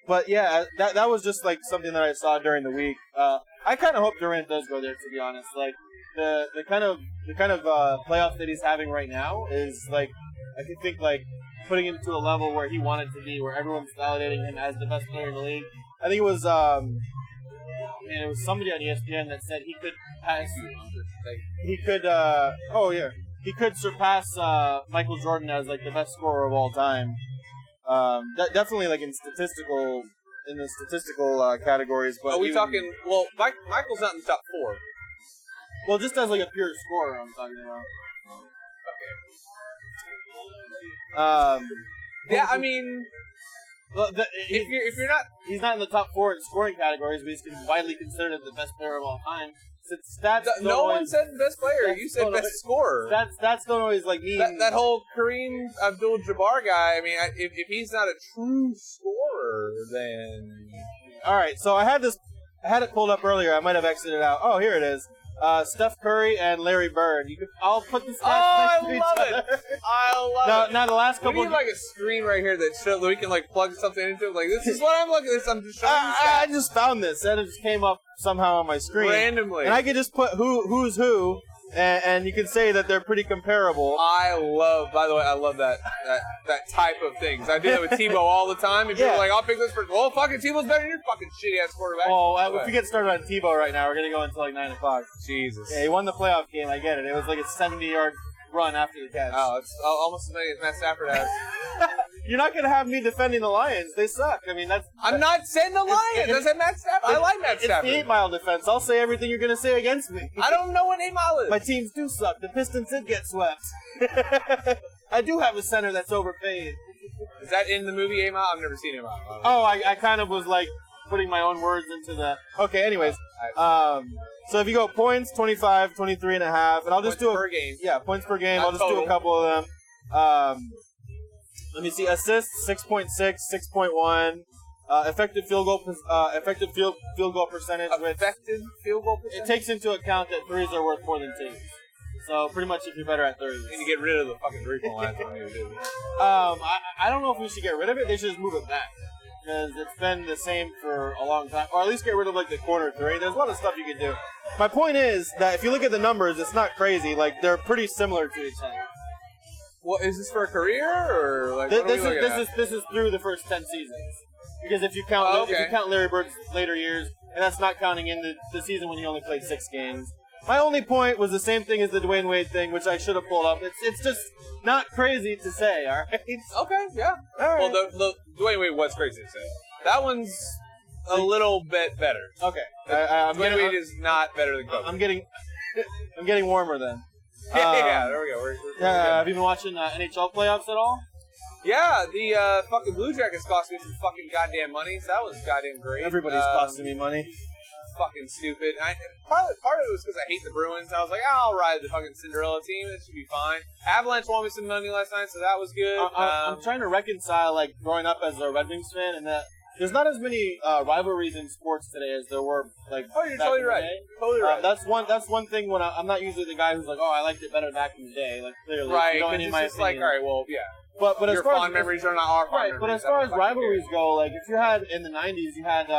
But yeah, that was just like something that I saw during the week. I kind of hope Durant does go there, to be honest. Like the kind of playoff that he's having right now is like I could think like putting him to a level where he wanted to be, where everyone's validating him as the best player in the league. I think it was somebody on ESPN that said he could pass. He could surpass Michael Jordan as like the best scorer of all time. Definitely like in the statistical categories. But are we talking? Well, Michael's not in the top 4. Well, just as like a pure scorer, I'm talking about. Okay. Yeah, I mean, if you're not, he's not in the top 4 in scoring categories, but he's widely considered the best player of all time. Stats no one said best player. You said best scorer. Stats don't always like mean that whole Kareem Abdul-Jabbar guy. I mean, if he's not a true scorer, then all right. So I had it pulled up earlier. I might have exited it out. Oh, here it is. Steph Curry and Larry Bird. I'll put the stats next to each other. I love it. Now the last couple. We need like a screen right here that we can like plug something into. Like this is what I'm looking at. I'm just showing you I just found this and it just came up somehow on my screen randomly, and I could just put who's who, and you can say that they're pretty comparable. By the way, I love that type of things. I do that with Tebow all the time. And people are like, I'll pick this person. Well, fucking Tebow's better than your fucking shitty ass quarterback. Oh, if we get started on Tebow right now, we're gonna go until like 9 o'clock. Jesus. Yeah, he won the playoff game. I get it. It was like a 70-yard run after the catch. Oh, it's almost as many as Matt Stafford has. You're not gonna have me defending the Lions. They suck. I mean, I'm not saying the Lions. I said Matt Stafford. I like Matt Stafford. It's the 8 Mile defense. I'll say everything you're gonna say against me. I don't know what 8 Mile is. My teams do suck. The Pistons did get swept. I do have a center that's overpaid. Is that in the movie 8 Mile? I've never seen 8 Mile. Oh, I kind of was like putting my own words into the. Okay, anyways. So if you go points, 25, 23 and a half, and I'll just points per game. Yeah, points per game. Not I'll just total. do a couple of them. Let me see. Assists 6.6, 6.1. Effective field goal percentage. Effective field goal percentage. It takes into account that threes are worth more than twos. So pretty much if you're better at threes. You need to get rid of the fucking three-point line. I don't know if we should get rid of it. They should just move it back. Because it's been the same for a long time. Or at least get rid of like the corner three. There's a lot of stuff you can do. My point is that if you look at the numbers, it's not crazy. Like, they're pretty similar to each other. Well, is this for a career or like this is through the first 10 seasons? Because if you count Larry Bird's later years, and that's not counting in the season when he only played 6 games. My only point was the same thing as the Dwayne Wade thing, which I should have pulled up. It's just not crazy to say, all right? Okay, yeah. All right. Well, the Dwayne Wade was crazy to say. That one's a little bit better. Okay. Dwayne Wade is not better than Kobe. I'm getting warmer then. Yeah, there we go. Have you been watching NHL playoffs at all? Yeah, the fucking Blue Jackets cost me some fucking goddamn money, so that was goddamn great. Everybody's costing me money. Fucking stupid. Part of it was because I hate the Bruins. I was like, I'll ride the fucking Cinderella team. It should be fine. Avalanche won me some money last night, so that was good. I'm trying to reconcile, like, growing up as a Red Wings fan and that there's not as many rivalries in sports today as there were, like, oh, you're totally right. Totally right. That's one thing when I'm not usually the guy who's like, oh, I liked it better back in the day. Like, clearly. Right, because it's just like, all right, well, yeah. But as your far fond memories are not our fond memories. But as far as rivalries go, like, if you had, in the 90s, you had,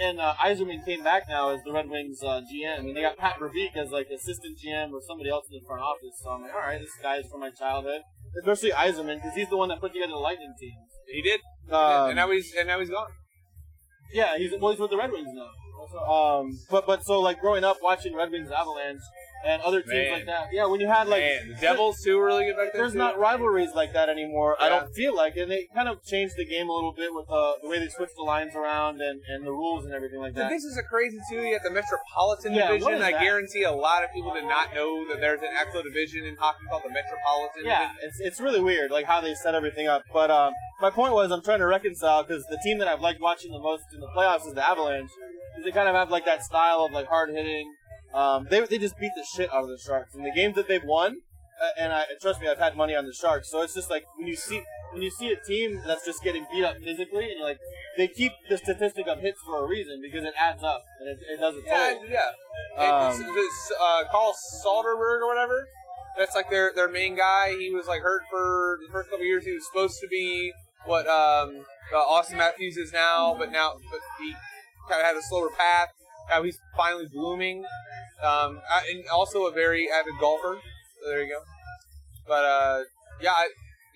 and Yzerman came back now as the Red Wings GM, and they got Pat Verbeek as, like, assistant GM or somebody else in the front office. So I'm like, all right, this guy is from my childhood. Especially Yzerman, because he's the one that put together the Lightning team. He did. And now he's gone. Yeah, he's with the Red Wings now. But so, like, growing up watching Red Wings Avalanche and other teams like that. Yeah, when you had, like... Man, the Devils, too, were really good back then, there's not rivalries like that anymore, I don't feel like. And they kind of changed the game a little bit with the way they switched the lines around and the rules and everything like that. This is a crazy, too. You have the Metropolitan Division. I guarantee a lot of people did not know that there's an actual division in hockey called the Metropolitan Division. Yeah, it's really weird, like, how they set everything up. But my point was I'm trying to reconcile, because the team that I've liked watching the most in the playoffs is the Avalanche. Because they kind of have, like, that style of, like, hard-hitting. They just beat the shit out of the Sharks. And the games that they've won, and trust me, I've had money on the Sharks, so it's just like when you see a team that's just getting beat up physically, and you're like, they keep the statistic of hits for a reason, because it adds up, and it does its toll. Yeah. Carl Soderberg or whatever, that's like their main guy. He was like hurt for the first couple of years. He was supposed to be what Austin Matthews is now, but he kind of had a slower path. How he's finally blooming. And also a very avid golfer. So there you go. But,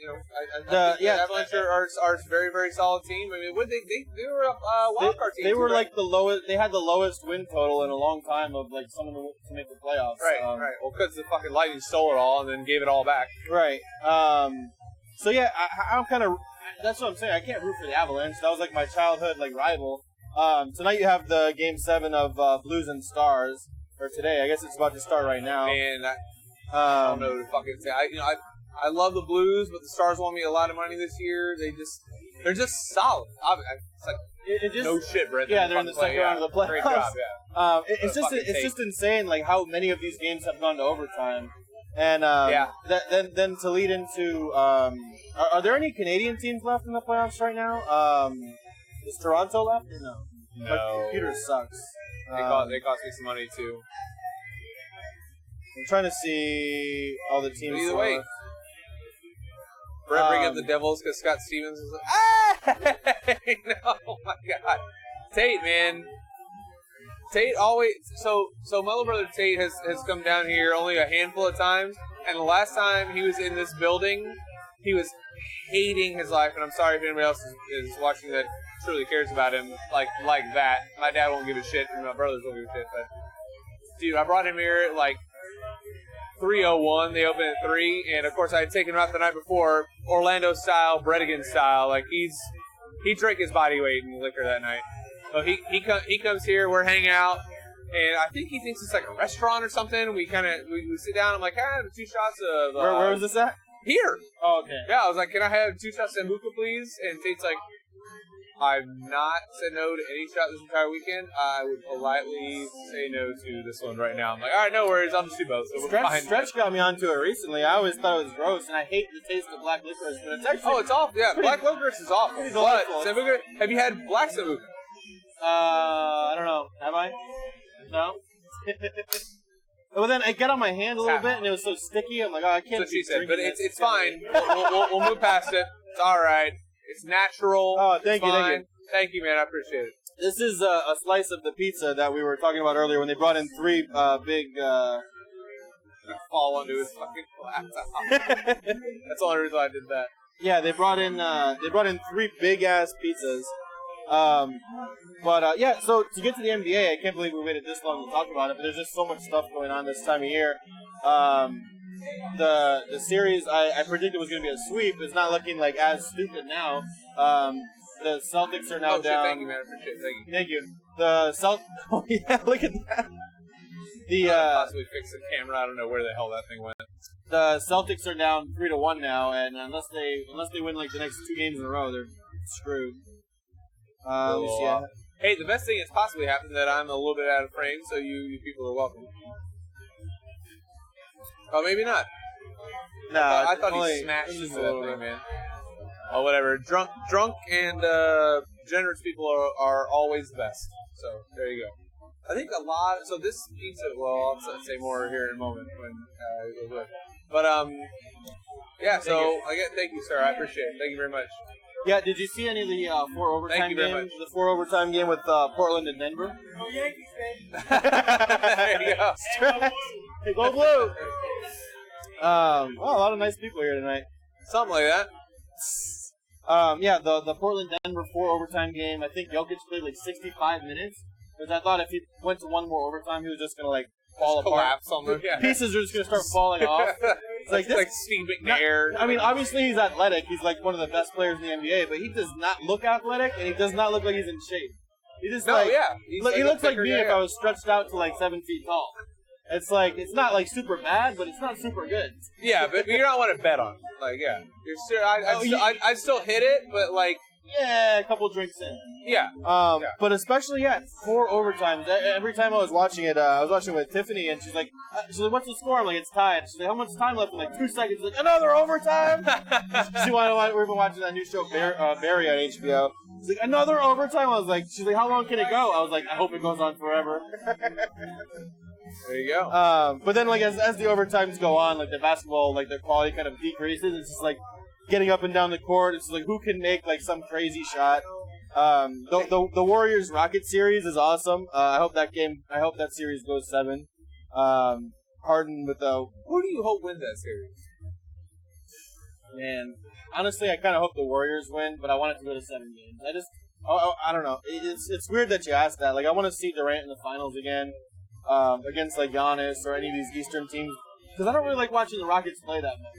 I think the Avalanche are a very, very solid team. I mean, they were a wild card team. They were like the lowest. They had the lowest win total in a long time of like someone to make the playoffs. Right. Well, because the fucking Lightning stole it all and then gave it all back. Right. So yeah, I'm kind of. That's what I'm saying. I can't root for the Avalanche. That was like my childhood like rival. Tonight you have the Game 7 of Blues and Stars. Or today, I guess it's about to start right now. Man, I don't know what to fucking say. I love the Blues, but the Stars won me a lot of money this year. They're just solid. It's like no shit, Brent. Yeah, they're in the second round of the playoffs. Great job, yeah. It's just insane, like how many of these games have gone to overtime, and then to lead into are there any Canadian teams left in the playoffs right now? Is Toronto left or no? No. My computer sucks. They cost me some money too. I'm trying to see all the teams. Either way, Brett bring up the Devils because Scott Stevens was like, hey! No, oh my God. Tate, man. Tate always so my little brother Tate has come down here only a handful of times, and the last time he was in this building, he was hating his life. And I'm sorry if anybody else is watching that truly cares about him like that. My dad won't give a shit, and my brothers won't give a shit. But dude, I brought him here at like 3:01. They opened at 3, and of course I had taken him out the night before, Orlando style, Bredigan style. Like he drank his body weight in liquor that night. So he comes here, we're hanging out, and I think he thinks it's like a restaurant or something. We sit down. I'm like, I have 2 shots of. Where was this at? Here. Oh, okay. Yeah, I was like, can I have 2 shots of Sambuca, please? And Tate's like, I've not said no to any shot this entire weekend. I would politely say no to this one right now. I'm like, all right, no worries. I'll just do both. So Stretch got me onto it recently. I always thought it was gross, and I hate the taste of black licorice, but it's actually... Oh, it's awful. Yeah, black licorice is awful. But Sambuca, have you had black Sambuca? I don't know. Have I? No? Well, then I got on my hand a little bit, and it was so sticky. I'm like, oh, I can't. That's what she said, but it's fine. We'll move past it. It's all right. It's natural. Oh, thank you. Thank you, man. I appreciate it. This is a slice of the pizza that we were talking about earlier when they brought in 3 big. Fall into his fucking glass. That's the only reason I did that. Yeah, they brought in 3 big ass pizzas. So to get to the NBA, I can't believe we waited this long to talk about it, but there's just so much stuff going on this time of year. The series I predicted was going to be a sweep is not looking like as stupid now. The Celtics are now down. Thank you, man. I appreciate it. Thank you. Oh yeah, look at that. Possibly fix the camera. I don't know where the hell that thing went. The Celtics are down 3-1 now, and unless they win like the next 2 games in a row, they're screwed. Hey, the best thing that's possibly happened that I'm a little bit out of frame, so you people are welcome. Oh, maybe not. No, I thought he smashed into that thing, man. Oh, whatever. Drunk and generous people are always the best. So there you go. I think a lot. So this pizza. Well, I'll say more here in a moment when we go to it. But yeah. So thank you, sir. I appreciate it. Thank you very much. Yeah. Did you see any of the 4 overtime games? The 4 overtime game with Portland and Denver. Oh, Yankees fan. There you go. Go Blue. A lot of nice people here tonight. Something like that. The Portland-Denver 4 overtime game, I think Jokic played like 65 minutes. Because I thought if he went to 1 more overtime, he was just going to like fall apart. Collapse on the pieces are just going to start falling off. It's like Steve McNair. I mean, obviously he's athletic. He's like one of the best players in the NBA, but he does not look athletic, and he does not look like he's in shape. He just he looks like me if I was stretched out to like 7 feet tall. It's like, it's not like super bad, but it's not super good. Yeah, but you don't want to bet on it. Like, yeah. I'd still hit it, but like... Yeah, a couple drinks in. Yeah. But especially, 4 overtimes. Every time I was watching it, I was watching it with Tiffany, and she's like, what's the score? I'm like, it's tied. She's like, how much time left? I'm like, 2 seconds. She's like, another overtime? We've been watching that new show, Barry, on HBO. She's like, another overtime? She's like, how long can it go? I was like, I hope it goes on forever. There you go. But then, like, as the overtimes go on, like, the basketball, like, the quality kind of decreases. It's just, like, getting up and down the court. It's like, who can make, like, some crazy shot? The Warriors-Rocket series is awesome. I hope that series goes 7. Harden with the... Who do you hope wins that series? Man, honestly, I kind of hope the Warriors win, but I want it to go to 7 games. I don't know. It's weird that you asked that. Like, I want to see Durant in the finals again, against like Giannis or any of these Eastern teams, because I don't really like watching the Rockets play that much.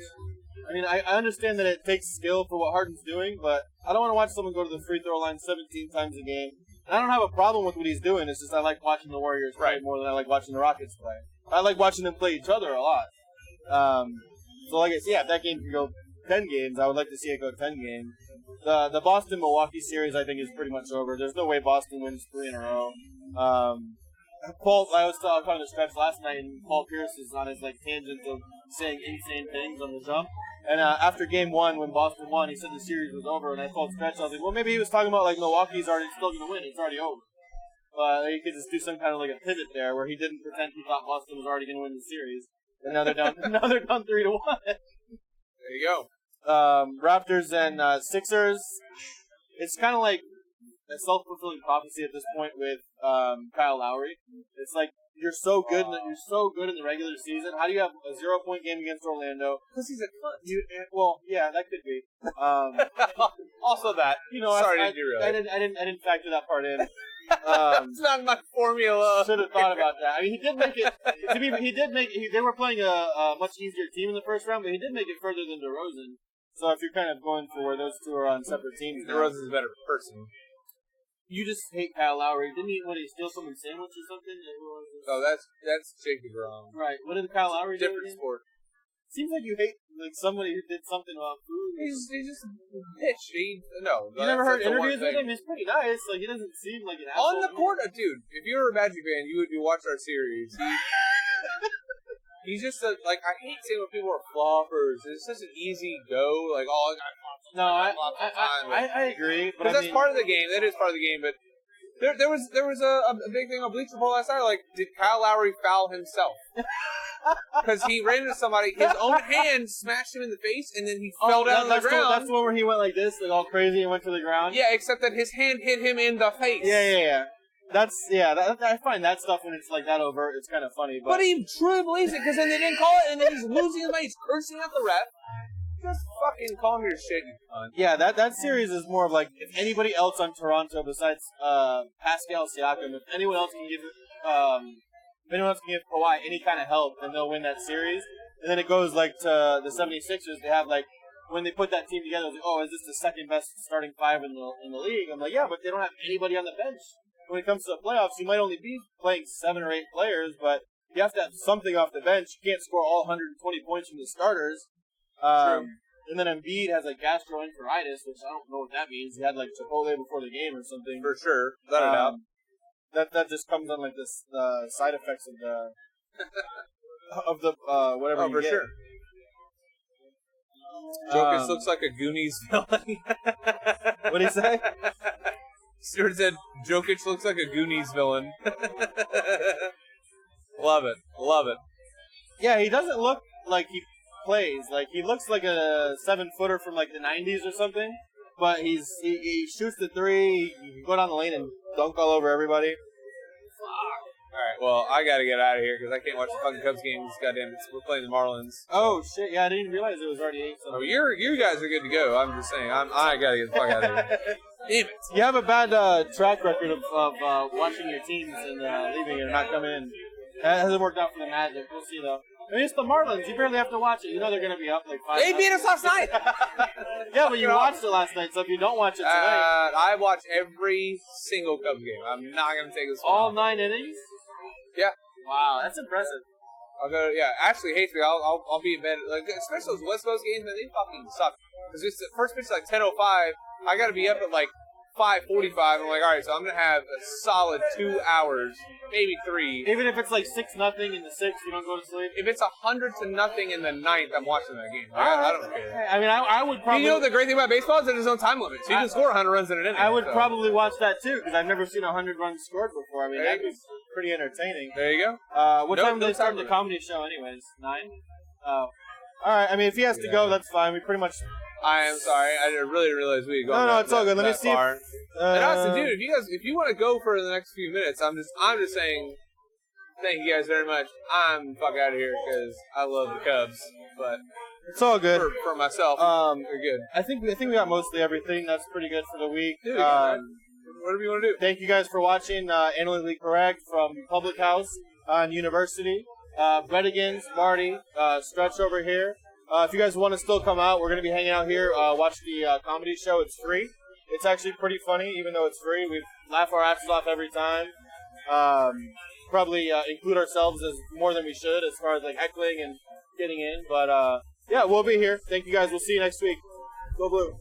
I mean, I understand that it takes skill for what Harden's doing, but I don't want to watch someone go to the free throw line 17 times a game. And I don't have a problem with what he's doing. It's just I like watching the Warriors play more than I like watching the Rockets play. I like watching them play each other a lot. So like I said, yeah, if that game can go 10 games, I would like to see it go 10 games. The Boston-Milwaukee series, I think, is pretty much over. There's no way Boston wins 3 in a row. I was talking to Stretch last night, and Paul Pierce is on his tangent of saying insane things on the jump. And after Game 1, when Boston won, he said the series was over, and I told Stretch, I was like, well, maybe he was talking about Milwaukee's already still going to win. It's already over. But he could just do some kind of a pivot there where he didn't pretend he thought Boston was already going to win the series. And now they're down. Now they're down 3-1. There you go. Raptors and Sixers. It's kind of like a self-fulfilling prophecy at this point with Kyle Lowry. It's like you're so good in the regular season. How do you have a 0-point game against Orlando? Because he's a cunt. Well, yeah, that could be. Also that. Sorry, didn't you really? I didn't factor that part in. It's not my formula. Should have thought about that. I mean, he did make it. They were playing a much easier team in the first round, but he did make it further than DeRozan. So if you're kind of going for where those two are on separate teams, DeRozan's a better person. You just hate Kyle Lowry. Didn't he steal someone's sandwich or something? Oh, that's Jake DeGrom. Right. What did Kyle Lowry do? Different sport. Seems like you hate somebody who did something about food. He's just a bitch. You never heard interviews with him? He's pretty nice. He doesn't seem like an asshole. On the court, dude. If you were a Magic fan, you watch our series. He's just I hate saying when people are floppers. It's such an easy go. I agree. Because that's part of the game. That is part of the game. But there was a big thing on Bleacher Report last night. Did Kyle Lowry foul himself? Because he ran into somebody, his own hand smashed him in the face, and then he fell down on the ground. That's the one where he went like this, all crazy, and went to the ground? Yeah, except that his hand hit him in the face. Yeah. I find that stuff when it's that overt, it's kind of funny. But he truly believes it, because then they didn't call it, and then he's losing his mind, he's cursing out the ref. Just fucking calm your shit, you cunt. Yeah, that series is more of if anybody else on Toronto besides Pascal Siakam, if anyone else can give Kawhi any kind of help, then they'll win that series. And then it goes to the 76ers. They have when they put that team together, it's is this the second best starting 5 in the league? I'm yeah, but they don't have anybody on the bench. When it comes to the playoffs, you might only be playing 7 or 8 players, but you have to have something off the bench. You can't score all 120 points from the starters. True. And then Embiid has gastroenteritis, which I don't know what that means. He had Chipotle before the game or something. For sure, without a doubt. That just comes on this side effects of the whatever. Oh, you for get. sure. Jokic looks like a Goonies villain. What did he say? Stuart said Jokic looks like a Goonies villain. Love it. Yeah, he doesn't look like he plays. He looks like a 7-footer from the 90s or something. But he shoots the 3, he can go down the lane and dunk all over everybody. All right, well, I got to get out of here because I can't watch the fucking Cubs games. Goddamn, we're playing the Marlins. Oh, shit. Yeah, I didn't realize it was already 8. Oh, you guys are good to go. I'm just saying. I got to get the fuck out of here. Damn it. You have a bad track record of watching your teams and leaving and not coming in. That hasn't worked out for the Magic. We'll see, though. I mean, it's the Marlins. You barely have to watch it. You know they're going to be up 5. They beat us last night. Yeah, but you watched it last night, so if you don't watch it tonight. I watched every single Cubs game. I'm not going to take this one. All 9 innings? Yeah. Wow, that's impressive. I'll go. Yeah, Ashley hates me. I'll be in bed. Especially those West Coast games, man. They fucking suck. Because it's the first pitch 10:05. I got to be up at 5:45. I'm all right, so I'm gonna have a solid 2 hours, maybe 3. Even if it's 6-0 in the 6th, you don't go to sleep. If it's 100-0 in the 9th, I'm watching that game. I don't care. I mean, I would probably. You know the great thing about baseball is there's no time limit, so you can score 100 runs in an inning. I would probably watch that too because I've never seen 100 runs scored before. I mean, that'd be pretty entertaining. There you go. What time do they start the comedy show, anyways? 9. Oh. All right. I mean, if he has to go, that's fine. We pretty much. I am sorry. I really didn't realize we had gone. No, it's all good. Let me see. And honestly, dude, if you want to go for the next few minutes, I'm just saying, thank you guys very much. I'm the fuck out of here because I love the Cubs. But It's all good. For myself. You're good. I think we got mostly everything. That's pretty good for the week. Dude, whatever you want to do. Thank you guys for watching Analytically Correct from Public House on University. Bredigans, Marty, Stretch over here. If you guys want to still come out, we're going to be hanging out here. Watch the comedy show. It's free. It's actually pretty funny, even though it's free. We laugh our asses off every time. Probably include ourselves as more than we should as far as like heckling and getting in. But yeah, we'll be here. Thank you guys. We'll see you next week. Go Blue.